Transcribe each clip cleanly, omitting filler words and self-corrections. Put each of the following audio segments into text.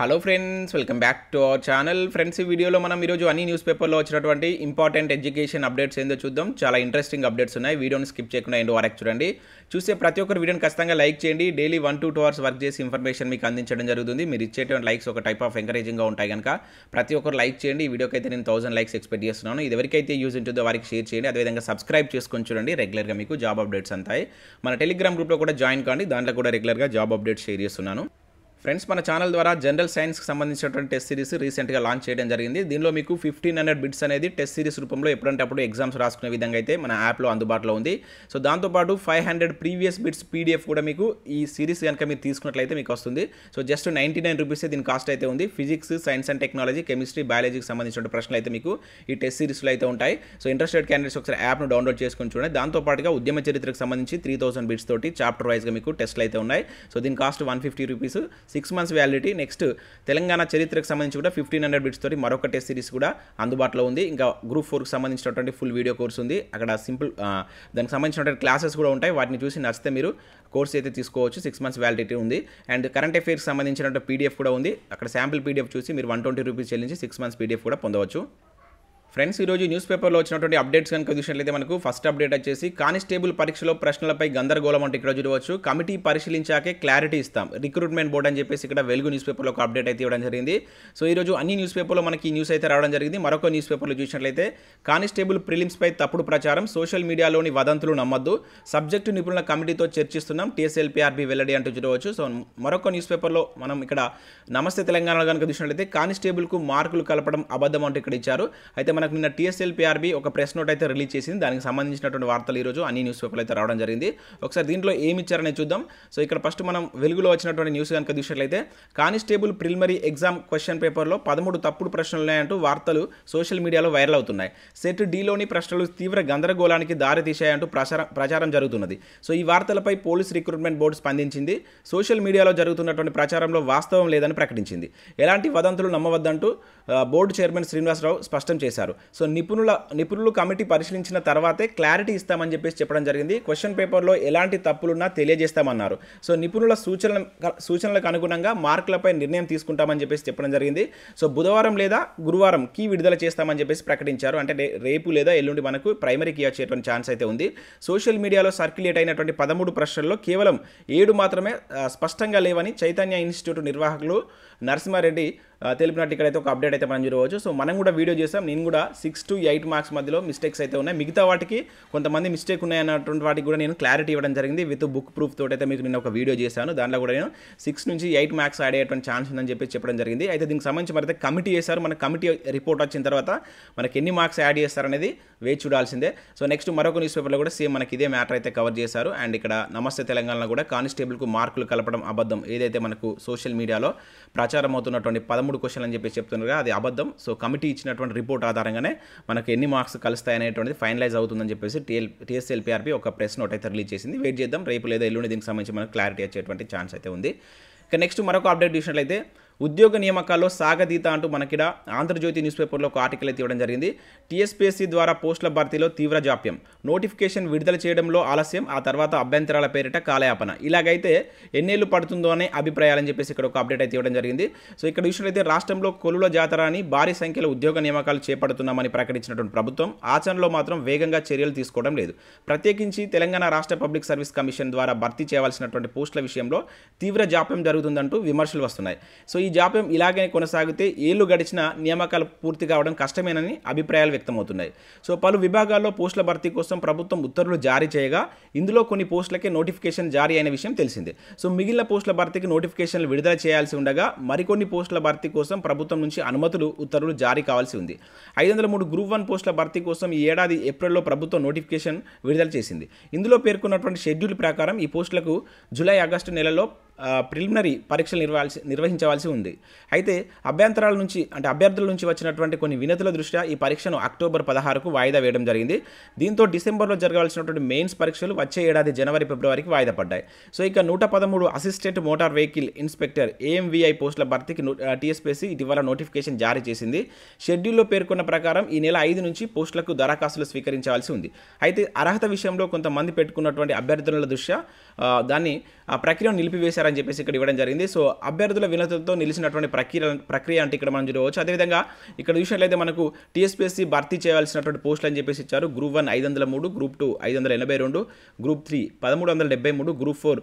Hello friends, welcome back to our channel. Friends, ఈ వీడియోలో మనం ఈరోజు అన్ని న్యూస్ పేపర్లో వచ్చినటువంటి ఇంపార్టెంట్ ఎడ్యుకేషన్ అప్డేట్స్ ఏందో చూద్దాం. చాలా ఇంట్రెస్టింగ్ అప్డేట్స్ ఉన్నాయి. వీడియోని స్కిప్ చేయకుండా ఎండ్ వరకు చూడండి. చూసే ప్రతి ఒక్కరు వీడియోని ఖచ్చితంగా లైక్ చేయండి. డైలీ 1 to 2 hours వర్క్ చేసి ఇన్ఫర్మేషన్ మీకు అందించడం జరుగుతుంది. మీరు ఇచ్చేటువంటి లైక్స్ ఒక టైప్ ఆఫ్ ఎంకరేజింగ్గా ఉంటాయి కనుక ప్రతి ఒక్కరు లైక్ చేయండి. ఈ వీడియోకి అయితే నేను 1000 లైక్స్ ఎక్స్పెక్ట్ చేస్తున్నాను. ఇది ఎవరికైతే యూజ్ ఉంటుందో వారికి షేర్ చేయండి. అదేవిధంగా సబ్స్క్రైబ్ చేసుకొని చూడండి. రెగ్యులర్గా మీకు జాబ్ అప్డేట్స్ అంతాయి. మన టెలిగ్రామ్ గ్రూప్లో కూడా జాయిన్ కాండి. దాంట్లో కూడా రెగ్యులర్గా జాబ్ అప్డేట్స్ షేర్ చేస్తున్నాను. ఫ్రెండ్స్, మన ఛానల్ ద్వారా జనరల్ సైన్స్కి సంబంధించినటువంటి టెస్ట్ సిరీస్ రీసెంట్గా లాంచ్ చేయడం జరిగింది. దీనిలో మీకు 1500 బిట్స్ అనేది టెస్ట్ సిరీస్ రూపంలో ఎప్పుడంటే అప్పుడు ఎగ్జామ్స్ రాసుకునే విధంగా అయితే మన యాప్లో అందుబాటులో ఉంది. సో దాంతోపాటు 500 ప్రీవియస్ బిట్స్ పీడిఎఫ్ కూడా మీకు ఈ సిరీస్ కనుక మీరు తీసుకున్నట్లయితే మీకు వస్తుంది. సో జస్ట్ 99 రూపీసే దీని కాస్ట్ అయితే ఉంది. Physics, science and technology, chemistry, బయాలజీకి సంబంధించిన ప్రశ్నలు అయితే మీకు ఈ టెస్ట్ సిరీస్లో అయితే ఉంటాయి. సో ఇంట్రెస్టెడ్ క్యాండిడేట్స్ ఒకసారి యాప్ను డౌన్లోడ్ చేసుకొని చూడండి. దాంతోపాటుగా ఉద్యమ చరిత్రకు సంబంధించి 3000 బిట్స్ తోటి చాప్టర్ వైజ్గా మీకు టెస్ట్లు అయితే ఉన్నాయి. సో దీని cost 150 rupees, 6 months validity. Next Telangana చరిత్రకు సంబంధించి కూడా 1500 బిట్స్ తోటి మరొక టెస్ట్ సిరీస్ కూడా అందుబాటులో ఉంది. ఇంకా గ్రూప్ 4కి సంబంధించినటువంటి ఫుల్ వీడియో కోర్స్ ఉంది. అక్కడ సింపుల్ దానికి సంబంధించినటువంటి క్లాసెస్ కూడా ఉంటాయి. వాటిని చూసి నచ్చితే మీరు కోర్స్ అయితే తీసుకోవచ్చు. 6 months వ్యాలిడిటీ ఉంది. అండ్ కరెంట్ అఫైర్స్కి సంబంధించినటువంటి పీడిఎఫ్ కూడా ఉంది. అక్కడ శాంపిల్ పీడిఎఫ్ చూసి మీరు 120 రూపీస్ చెల్లించి 6 months పీడిఎఫ్ కూడా పొందవచ్చు. ఫ్రెండ్స్, ఈరోజు న్యూస్ పేపర్లో వచ్చినటువంటి అప్డేట్స్ కనుక చూసినట్లయితే మనకు ఫస్ట్ అప్డేట్ వచ్చేసి కానిస్టేబుల్ పరీక్షలో ప్రశ్నలపై గందరగోళం అంటే ఇక్కడ చూడవచ్చు. కమిటీ పరిశీలించాకే క్లారిటీ ఇస్తాం, రిక్రూట్మెంట్ బోర్డు అని చెప్పేసి ఇక్కడ వెలుగు న్యూస్ పేపర్లో ఒక అప్డేట్ అయితే ఇవ్వడం జరిగింది. సో ఈరోజు అన్ని న్యూస్ పేపర్లో మనకి ఈ న్యూస్ అయితే రావడం జరిగింది. మరొక న్యూస్ పేపర్లో చూసినట్లయితే కానిస్టేబుల్ ప్రిలిమ్స్పై తప్పుడు ప్రచారం, సోషల్ మీడియాలోని వదంతులు నమ్మద్దు, సబ్జెక్టు నిపుణుల కమిటీతో చర్చిస్తున్నాం, TSPSC వెల్లడి అంటూ చూడవచ్చు. సో మరొక న్యూస్ పేపర్లో మనం ఇక్కడ నమస్తే తెలంగాణలో కనుక చూసినట్లయితే కానిస్టేబుల్కు మార్కులు కలపడం అబద్ధం అంటూ ఇక్కడ ఇచ్చారు. అయితే మనకు నిన్న TSPSC ఒక ప్రెస్ నోట్ అయితే రిలీజ్ చేసింది. దానికి సంబంధించినటువంటి వార్తలు ఈరోజు అన్ని న్యూస్ పేపర్లు అయితే రావడం జరిగింది. ఒకసారి దీంట్లో ఏమి ఇచ్చారనే చూద్దాం. సో ఇక్కడ ఫస్ట్ మనం వెలుగులో వచ్చినటువంటి న్యూస్ కనుక చూసినట్లయితే కానిస్టేబుల్ ప్రిలిమినరీ ఎగ్జామ్ క్వశ్చన్ పేపర్లో 13 తప్పుడు ప్రశ్నలు ఉన్నాయంటూ వార్తలు సోషల్ మీడియాలో వైరల్ అవుతున్నాయి. సెట్ డీలోని ప్రశ్నలు తీవ్ర గందరగోళానికి దారి తీశాయంటూ ప్రచారం జరుగుతున్నది. సో ఈ వార్తలపై పోలీస్ రిక్రూట్మెంట్ బోర్డు స్పందించింది. సోషల్ మీడియాలో జరుగుతున్నటువంటి ప్రచారంలో వాస్తవం లేదని ప్రకటించింది. ఎలాంటి వదంతులు నమ్మవద్దంటూ బోర్డు చైర్మన్ శ్రీనివాసరావు స్పష్టం చేశారు. సో నిపుణులు కమిటీ పరిశీలించిన తర్వాతే క్లారిటీ ఇస్తామని చెప్పేసి చెప్పడం జరిగింది. క్వశ్చన్ పేపర్లో ఎలాంటి తప్పులున్నా తెలియజేస్తామన్నారు. సో నిపుణుల సూచనలకు అనుగుణంగా మార్కులపై నిర్ణయం తీసుకుంటామని చెప్పేసి చెప్పడం జరిగింది. సో బుధవారం లేదా గురువారం కీ విడుదల చేస్తామని చెప్పేసి ప్రకటించారు. అంటే రేపు లేదా ఎల్లుండి మనకు ప్రైమరీ కీ వచ్చేటువంటి ఛాన్స్ అయితే ఉంది. సోషల్ మీడియాలో సర్క్యులేట్ అయినటువంటి 13 ప్రశ్నల్లో కేవలం 7 మాత్రమే స్పష్టంగా లేవని చైతన్య ఇన్స్టిట్యూట్ నిర్వాహకులు నరసింహారెడ్డి తెలిపినట్టు ఇక్కడైతే ఒక అప్డేట్ అయితే మనం చూడవచ్చు. సో మనం కూడా వీడియో చేసాం. నేను కూడా 6 to 8 మార్క్స్ మధ్యలో మిస్టేక్స్ అయితే ఉన్నాయి. మిగతా వాటికి కొంతమంది మిస్టేక్ ఉన్నాయన్నటువంటి వాటికి కూడా నేను క్లారిటీ ఇవ్వడం జరిగింది. విత్ బుక్ ప్రూఫ్ తోటి అయితే మీకు నేను ఒక వీడియో చేశాను. దాంట్లో కూడా నేను 6 నుంచి 8 మార్క్స్ యాడ్ అయ్యేటువంటి ఛాన్స్ ఉందని చెప్పి చెప్పడం జరిగింది. అయితే దీనికి సంబంధించి మరైతే కమిటీ చేశారు. మన కమిటీ రిపోర్ట్ వచ్చిన తర్వాత మనకి ఎన్ని మార్క్స్ యాడ్ చేస్తారనేది వేచి చూడాల్సిందే. సో నెక్స్ట్ మరొక న్యూస్ పేపర్లో కూడా సేమ్ మనకి ఇదే మ్యాటర్ అయితే కవర్ చేశారు. అండ్ ఇక్కడ నమస్తే తెలంగాణలో కూడా కానిస్టేబుల్కు మార్కులు కలపడం అబద్ధం, ఏదైతే మనకు సోషల్ మీడియాలో ప్రచారం అవుతున్నటువంటి 13 క్వశ్చన్లు అని చెప్పి చెప్తున్నారు, అది అబద్ధం. సో కమిటీ ఇచ్చినటువంటి రిపోర్ట్ ఆధారంగానే మనకు ఎన్ని మార్క్స్ కలుస్తాయనేటువంటిది ఫైనలైజ్ అవుతుందని చెప్పేసి TSPSC ఒక ప్రెస్ నోట్ అయితే రిలీజ్ చేసింది. వెయిట్ చేద్దాం, రేపు లేదా ఎల్లుండి దీనికి సంబంధించి మనకు క్లారిటీ వచ్చేటువంటి ఛాన్స్ అయితే ఉంది. ఇక నెక్స్ట్ మరొక అప్డేట్ చూసినట్లయితే ఉద్యోగ నియామకాల్లో సాగదీత అంటూ మనకిడ ఆంధ్రజ్యోతి న్యూస్ పేపర్లో ఒక ఆర్టికల్ అయితే ఇవ్వడం జరిగింది. TSPSC ద్వారా పోస్టుల భర్తీలో తీవ్ర జాప్యం, నోటిఫికేషన్ విడుదల చేయడంలో ఆలస్యం, ఆ తర్వాత అభ్యంతరాల పేరిట కాలయాపన, ఇలాగైతే ఎన్నేళ్లు పడుతుందో అనే అభిప్రాయాలని చెప్పేసి ఇక్కడ ఒక అప్డేట్ అయితే ఇవ్వడం జరిగింది. సో ఇక్కడ చూసినట్లయితే రాష్ట్రంలో కొలుల జాతర అని భారీ సంఖ్యలో ఉద్యోగ నియామకాలు చేపడుతున్నామని ప్రకటించినటువంటి ప్రభుత్వం ఆచరణలో మాత్రం వేగంగా చర్యలు తీసుకోవడం లేదు. ప్రత్యేకించి తెలంగాణ రాష్ట్ర పబ్లిక్ సర్వీస్ కమిషన్ ద్వారా భర్తీ చేయవలసినటువంటి పోస్టుల విషయంలో తీవ్ర జాప్యం జరుగుతుందంటూ విమర్శలు వస్తున్నాయి. సో ఈ జాప్యం ఇలాగే కొనసాగితే ఏళ్లు గడిచిన నియామకాలు పూర్తి కావడం కష్టమేనని అభిప్రాయాలు వ్యక్తమవుతున్నాయి. సో పలు విభాగాల్లో పోస్టుల భర్తీ కోసం ప్రభుత్వం ఉత్తర్వులు జారీ చేయగా ఇందులో కొన్ని పోస్టులకే నోటిఫికేషన్ జారీ అయిన విషయం తెలిసిందే. సో మిగిలిన పోస్టుల భర్తీకి నోటిఫికేషన్లు విడుదల చేయాల్సి ఉండగా మరికొన్ని పోస్టుల భర్తీ కోసం ప్రభుత్వం నుంచి ఉత్తర్వులు జారీ కావాల్సి ఉంది. 503 గ్రూప్ 1 పోస్టుల భర్తీ కోసం ఈ ఏడాది ఏప్రిల్లో ప్రభుత్వం నోటిఫికేషన్ విడుదల చేసింది. ఇందులో పేర్కొన్నటువంటి షెడ్యూల్ ప్రకారం ఈ పోస్టులకు జూలై ఆగస్టు నెలలో ప్రిలిమినరీ పరీక్షలు నిర్వహించవలసి ఉంది. అయితే అభ్యర్థుల నుంచి వచ్చినటువంటి కొన్ని వినతుల దృష్ట్యా ఈ పరీక్షను అక్టోబర్ 16కు వాయిదా వేయడం జరిగింది. దీంతో డిసెంబర్లో జరగాల్సినటువంటి మెయిన్స్ పరీక్షలు వచ్చే ఏడాది జనవరి ఫిబ్రవరికి వాయిదా పడ్డాయి. సో ఇక 113 assistant motor vehicle inspector AMVI పోస్టుల భర్తీకి TSPSC ఇటీవల నోటిఫికేషన్ జారీ చేసింది. షెడ్యూల్లో పేర్కొన్న ప్రకారం ఈ నెల 5 నుంచి పోస్టులకు దరఖాస్తులు స్వీకరించవలసి ఉంది. అయితే అర్హత విషయంలో కొంతమంది పెట్టుకున్నటువంటి అభ్యర్థుల దృష్ట్యా దాన్ని ఆ ప్రక్రియను నిలిపివేశారని ఇచ్చారని చెప్పేసి ఇక్కడ ఇవ్వడం జరిగింది. సో అభ్యర్థుల వినతులతో నిలిచినటువంటి ప్రక్రియ అంటే ఇక్కడ మనం చూడవచ్చు. అదేవిధంగా ఇక్కడ చూసినట్లయితే మనకు టీఎస్పీఎస్సీ భర్తీ చేయాల్సినటువంటి పోస్టులు అని చెప్పేసి ఇచ్చారు. గ్రూప్ 1 503, గ్రూప్ 2 582, గ్రూప్ 3 1373, గ్రూప్ 4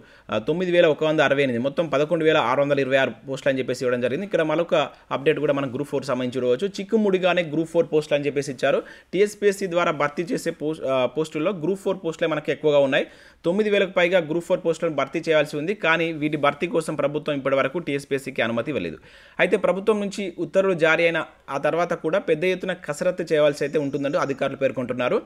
9168, మొత్తం 11,626 పోస్టులు అని చెప్పేసి ఇవ్వడం జరిగింది. ఇక్కడ మరొక అప్డేట్ కూడా మనం గ్రూప్ 4 సంబంధించి చూడవచ్చు. చిక్కుముడిగానే గ్రూప్ 4 పోస్టులు అని చెప్పేసి ఇచ్చారు. టీఎస్పీఎస్సీ ద్వారా భర్తీ చేసే పోస్టుల్లో గ్రూప్ 4 పోస్టులే మనకు ఎక్కువగా ఉన్నాయి. 9,000కు పైగా గ్రూప్ 4 పోస్టులను భర్తీ చేయాల్సి ఉంది. కానీ వీటి భర్తీ కోసం ప్రభుత్వం ఇప్పటివరకు టీఎస్పీఎస్సీకి అనుమతి ఇవ్వలేదు. అయితే ప్రభుత్వం నుంచి ఉత్తర్వులు జారీ అయిన ఆ తర్వాత కూడా పెద్ద ఎత్తున కసరత్తు చేయాల్సి అయితే ఉంటుందంటూ అధికారులు పేర్కొంటున్నారు.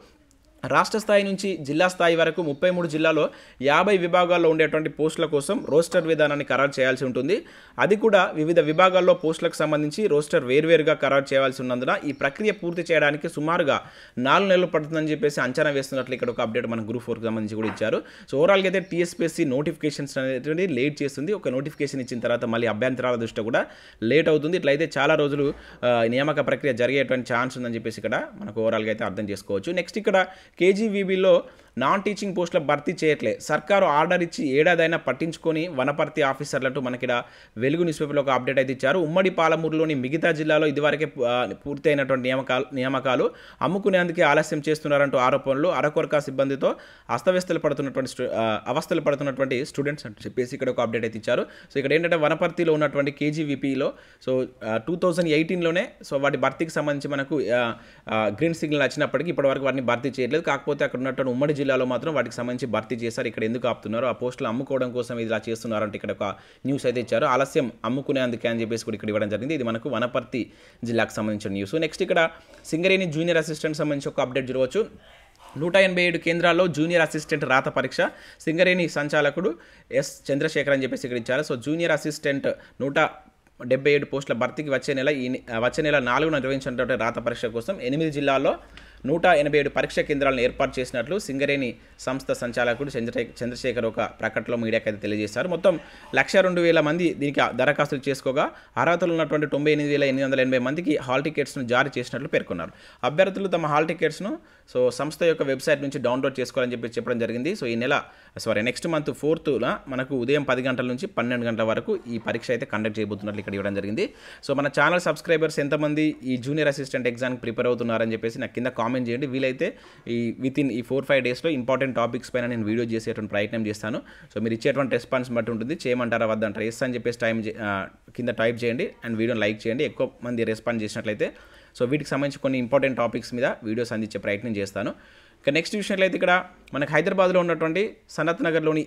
రాష్ట్ర స్థాయి నుంచి జిల్లా స్థాయి వరకు 33 జిల్లాల్లో 50 విభాగాల్లో ఉండేటువంటి పోస్టుల కోసం రోస్టర్ విధానాన్ని ఖరారు చేయాల్సి ఉంటుంది. అది కూడా వివిధ విభాగాల్లో పోస్టులకు సంబంధించి రోస్టర్ వేర్వేరుగా ఖరారు చేయాల్సి ఉన్నందున ఈ ప్రక్రియ పూర్తి చేయడానికి సుమారుగా 4 నెలలు పడుతుందని చెప్పేసి అంచనా వేస్తున్నట్లు ఇక్కడ ఒక అప్డేట్ మన గ్రూప్ 4కి సంబంధించి కూడా ఇచ్చారు. సో ఓవరాల్గా అయితే టీఎస్పీఎస్సీ నోటిఫికేషన్స్ అనేది లేట్ చేస్తుంది. ఒక నోటిఫికేషన్ ఇచ్చిన తర్వాత మళ్ళీ అభ్యంతరాల దృష్ట్యా కూడా లేట్ అవుతుంది. ఇట్లయితే చాలా రోజులు నియామక ప్రక్రియ జరిగేటువంటి ఛాన్స్ ఉందని చెప్పేసి ఇక్కడ మనకు ఓవరాల్గా అయితే అర్థం చేసుకోవచ్చు. నెక్స్ట్ ఇక్కడ కేజీవీబీలో నాన్ టీచింగ్ పోస్టుల భర్తీ చేయట్లే, సర్కారు ఆర్డర్ ఇచ్చి ఏడాదైనా పట్టించుకొని వనపర్తి ఆఫీసర్లంటూ మనకి వెలుగు న్యూస్ పేపర్లో ఒక అప్డేట్ అయితే ఇచ్చారు. ఉమ్మడి పాలమూరులోని మిగతా జిల్లాలో ఇదివరకే పూర్తి అయినటువంటి నియామకాలు అమ్ముకునేందుకే ఆలస్యం చేస్తున్నారంటూ ఆరోపణలు, అరకొరక సిబ్బందితో అవస్థలు పడుతున్నటువంటి స్టూడెంట్స్ అని చెప్పేసి ఇక్కడ ఒక అప్డేట్ అయితే ఇచ్చారు. సో ఇక్కడ ఏంటంటే వనపర్తిలో ఉన్నటువంటి కేజీవీపీలో సో 2018లోనే సో వాటి భర్తీకి సంబంధించి మనకు గ్రీన్ సిగ్నల్ వచ్చినప్పటికీ ఇప్పటివరకు వాటిని భర్తీ చేయట్లేదు. కాకపోతే అక్కడ ఉన్నటువంటి ఉమ్మడి జిల్లాలో మాత్రం వాటికి సంబంధించి భర్తీ చేశారు. ఇక్కడ ఎందుకు ఆపుతున్నారు, ఆ పోస్టులు అమ్ముకోవడం కోసం ఇలా చేస్తున్నారంటే ఇక్కడ ఒక న్యూస్ అయితే ఇచ్చారు. ఆలస్యం అమ్ముకునేందుకే అని చెప్పేసి కూడా ఇక్కడ ఇవ్వడం జరిగింది. ఇది మనకు వనపర్తి జిల్లాకు సంబంధించిన న్యూస్. నెక్స్ట్ ఇక్కడ సింగరేణి జూనియర్ అసిస్టెంట్ సంబంధించి ఒక అప్డేట్ చూడవచ్చు. 187 కేంద్రాల్లో జూనియర్ అసిస్టెంట్ రాత పరీక్ష, సింగరేణి సంచాలకుడు ఎస్ చంద్రశేఖర్ అని చెప్పేసి ఇక్కడ ఇచ్చారు. సో జూనియర్ అసిస్టెంట్ 177 పోస్టుల భర్తీకి వచ్చే నెల 4న నిర్వహించినటువంటి రాత పరీక్ష కోసం 8 జిల్లాల్లో 187 పరీక్షా కేంద్రాలను ఏర్పాటు చేసినట్లు సింగరేణి సంస్థ సంచాలకుడు చంద్రశేఖర్ ఒక ప్రకటనలో మీడియాకి అయితే తెలియజేశారు. మొత్తం 102,000 మంది దీనికి దరఖాస్తులు చేసుకోగా అర్హతలు ఉన్నటువంటి 98,880 మందికి హాల్ టికెట్స్ను జారీ చేసినట్లు పేర్కొన్నారు. అభ్యర్థులు తమ హాల్ టికెట్స్ను సో సంస్థ యొక్క వెబ్సైట్ నుంచి డౌన్లోడ్ చేసుకోవాలని చెప్పి చెప్పడం జరిగింది. సో నెక్స్ట్ మంత్ 4న మనకు ఉదయం 10 గంటల నుంచి 12 గంటల వరకు ఈ పరీక్ష అయితే కండక్ట్ చేయబోతున్నట్లు ఇక్కడ ఇవ్వడం జరిగింది. సో మన ఛానల్ సబ్స్క్రైబర్స్ ఎంతమంది ఈ జూనియర్ అసిస్టెంట్ ఎగ్జామ్కి ప్రిపేర్ అవుతున్నారని చెప్పేసి నాకు కింద కామెంట్ చేయండి. వీలైతే వితిన్ 4-5 డేస్లో ఇంపార్టెంట్ టాపిక్స్ పైన నేను వీడియో చేసేటువంటి ప్రయత్నం చేస్తాను. సో మీరు ఇచ్చేటువంటి రెస్పాన్స్ బట్టి ఉంటుంది, చేయమంటారా వద్దంటారా, ఎస్ అని చెప్పేసి కింద టైప్ చేయండి అండ్ వీడియోని లైక్ చేయండి. ఎక్కువ మంది రెస్పాన్స్ చేసినట్లయితే సో వీటికి సంబంధించి కొన్ని ఇంపార్టెంట్ టాపిక్స్ మీద వీడియోస్ అందించే ప్రయత్నం చేస్తాను. ఇక నెక్స్ట్ చూసినట్లయితే ఇక్కడ మనకు హైదరాబాద్లో ఉన్నటువంటి సనత్ నగర్లోని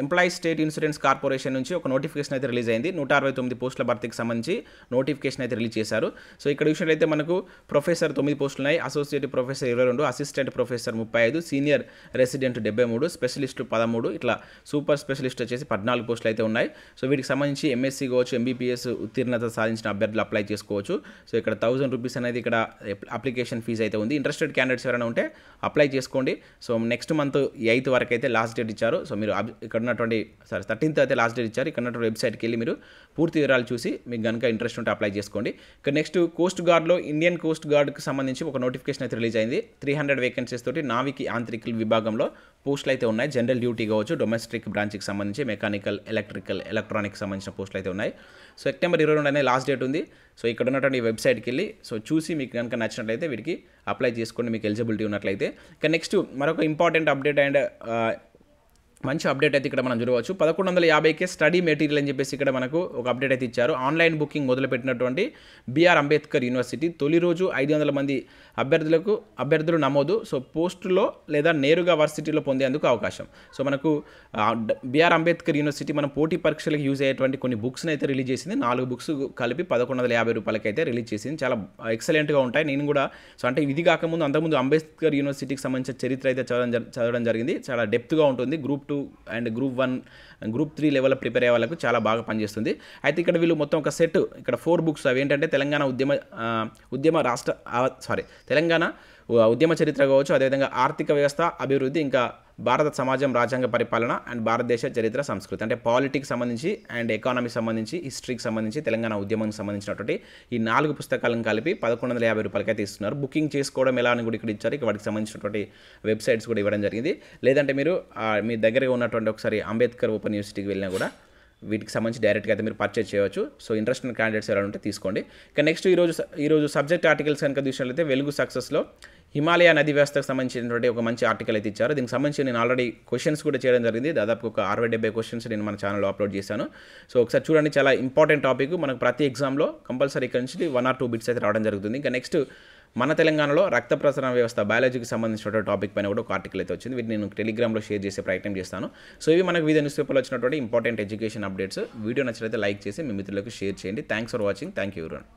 ఎంప్లాయీస్ స్టేట్ ఇన్సూరెన్స్ కార్పొరేషన్ నుంచి ఒక నోటిఫికేషన్ అయితే రిలీజ్ అయింది. 169 పోస్టుల భర్తీకి సంబంధించి నోటిఫికేషన్ అయితే రిలీజ్ చేశారు. సో ఇక్కడ చూసినట్లయితే మనకు ప్రొఫెసర్ 9 పోస్టులు ఉన్నాయి, associate professor 22, assistant professor 35, senior resident 73, specialist 13, ఇట్లా సూపర్ స్పెషలిస్ట్ వచ్చేసి 14 పోస్టులు అయితే ఉన్నాయి. సో వీటికి సంబంధించి ఎంఎస్సీ కావచ్చు, ఎంబీపీఎస్ ఉత్తీర్ణత సాధించిన అభ్యర్థులు అప్లై చేసుకోవచ్చు. సో ఇక్కడ 1000 రూపీస్ అనేది ఇక్కడ అప్లికేషన్ ఫీజు అయితే ఉంది. ఇంట్రెస్టెడ్ క్యాండిడేట్స్ ఎవరైనా ఉంటే అప్లై చేసుకోండి. సో నెక్స్ట్ మంత్ 8th వరకు అయితే లాస్ట్ డేట్ ఇచ్చారు. సో మీరు ఇక్కడ ఉన్నటువంటి 13th అయితే లాస్ట్ డేట్ ఇచ్చారు. ఇక్కడ ఉన్నటువంటి వెబ్సైట్కి వెళ్ళి మీరు పూర్తి వివరాలు చూసి మీకు కనుక ఇంట్రెస్ట్ ఉంటే అప్లై చేసుకోండి. ఇక నెక్స్ట్ కోస్ట్ గార్డ్లో ఇండియన్ కోస్ట్ గార్డ్కి సంబంధించి ఒక నోటిఫికేషన్ అయితే రిలీజ్ అయింది. 300 వేకెన్సీస్ తోటి నావిక్ యాంత్రికల్ విభాగంలో పోస్టులు అయితే ఉన్నాయి. జనరల్ డ్యూటీ కావచ్చు, డొమెస్టిక్ బ్రాంచ్కి సంబంధించి మెకానికల్, ఎలక్ట్రికల్, ఎలక్ట్రానిక్స్ సంబంధించిన పోస్టులు అయితే ఉన్నాయి. సో సెప్టెంబర్ 22 అనే లాస్ట్ డేట్ ఉంది. సో ఇక్కడ ఉన్నటువంటి వెబ్సైట్కి వెళ్ళి సో చూసి మీకు కనుక నచ్చినట్లయితే వీటికి అప్లై చేసుకోండి, మీకు ఎలిజిబిలిటీ ఉన్నట్లయితే. ఇక నెక్స్ట్ మరొక ఇంపార్టెంట్ అప్డేట్ అండ్ మంచి అప్డేట్ అయితే ఇక్కడ మనం చూడవచ్చు. 1150కే స్టడీ మెటీరియల్ అని చెప్పేసి ఇక్కడ మనకు ఒక అప్డేట్ అయితే ఇచ్చారు. ఆన్లైన్ బుకింగ్ మొదలుపెట్టినటువంటి బిఆర్ అంబేద్కర్ యూనివర్సిటీ తొలి రోజు 500 మంది అభ్యర్థులు నమోదు. సో పోస్టులో లేదా నేరుగా వర్సిటీలో పొందేందుకు అవకాశం. సో మనకు బిఆర్ అంబేద్కర్ యూనివర్సిటీ మనం పోటీ పరీక్షలకు యూజ్ అయ్యేటువంటి కొన్ని బుక్స్ని అయితే రిలీజ్ చేసింది. 4 బుక్స్ కలిపి 1150 రూపాయలకి అయితే రిలీజ్ చేసింది. చాలా ఎక్సలెంట్గా ఉంటాయి. నేను కూడా సో అంటే ఇది కాకముందు అంతకుముందు అంబేద్కర్ యూనివర్సిటీకి సంబంధించిన చరిత్ర అయితే చదవడం జరిగింది. చాలా డెప్త్గా ఉంటుంది. గ్రూప్ 2 అండ్ గ్రూప్ 1, గ్రూప్ 3 లెవెల్లో ప్రిపేర్ అయ్యే వాళ్ళకు చాలా బాగా పనిచేస్తుంది. అయితే ఇక్కడ వీళ్ళు మొత్తం ఒక సెట్ ఇక్కడ 4 బుక్స్ అవి ఏంటంటే తెలంగాణ ఉద్యమ చరిత్ర కావచ్చు, అదేవిధంగా ఆర్థిక వ్యవస్థ అభివృద్ధి, ఇంకా భారత సమాజం రాజ్యాంగ పరిపాలన అండ్ భారతదేశ చరిత్ర సంస్కృతి అంటే పాలిటిక్స్ సంబంధించి అండ్ ఎకానమీకి సంబంధించి హిస్టరీకి సంబంధించి తెలంగాణ ఉద్యమానికి సంబంధించినటువంటి ఈ 4 పుస్తకాలను కలిపి 1150 రూపాయలకైతే ఇస్తున్నారు. బుకింగ్ చేసుకోవడం ఎలా అని కూడా ఇక్కడ ఇచ్చారు. ఇక వాటికి సంబంధించినటువంటి వెబ్సైట్స్ కూడా ఇవ్వడం జరిగింది. లేదంటే మీరు మీ దగ్గరగా ఉన్నటువంటి ఒకసారి అంబేద్కర్ ఓపెన్ యూనివర్సిటీకి వెళ్ళినా కూడా వీటికి సంబంధించి డైరెక్ట్గా అయితే మీరు పర్చేజ్ చేయవచ్చు. సో ఇంట్రెస్ట్ ఉన్న క్యాండిడేట్స్ ఎవరైనా ఉంటే తీసుకోండి. ఇక నెక్స్ట్ ఈరోజు సబ్జెక్ట్ ఆర్టికల్స్ కనుక చూసినట్లయితే వెలుగు సక్సెస్లో హిమాలయ నది వ్యవస్థకు సంబంధించినటువంటి ఒక మంచి ఆర్టికల్ అయితే ఇచ్చారు. దీనికి సంబంధించి నేను ఆల్రెడీ క్వశ్చన్స్ కూడా చేయడం జరిగింది. దాదాపు ఒక 60-70 క్వశ్చన్స్ నేను మన ఛానల్లో అప్లోడ్ చేశాను. సో ఒకసారి చూడండి, చాలా ఇంపార్టెంట్ టాపిక్. మనకు ప్రతి ఎగ్జామ్లో కంపల్సరీ ఇక్కడ నుంచి 1 or 2 బిట్స్ అయితే రావడం జరుగుతుంది. ఇంకా నెక్స్ట్ మన తెలంగాణలో రక్త ప్రసరణ వ్యవస్థ బయాలజీకి సంబంధించిన టాపిక్ పైన కూడా ఒక ఆర్టికల్ అయితే వచ్చింది. వీటిని నేను టెలిగ్రామ్లో షేర్ చేసే ప్రయత్నం చేస్తాను. సో ఇవి మనకు వివిధ న్యూస్ పేపర్లో వచ్చినటువంటి ఇంపార్టెంట్ ఎడ్యుకేషన్ అప్డేట్స్. వీడియో నచ్చినట్లయితే లైక్ చేసి మీ మిత్రులకు షేర్ చేయండి. Thanks for watching. Thank you everyone.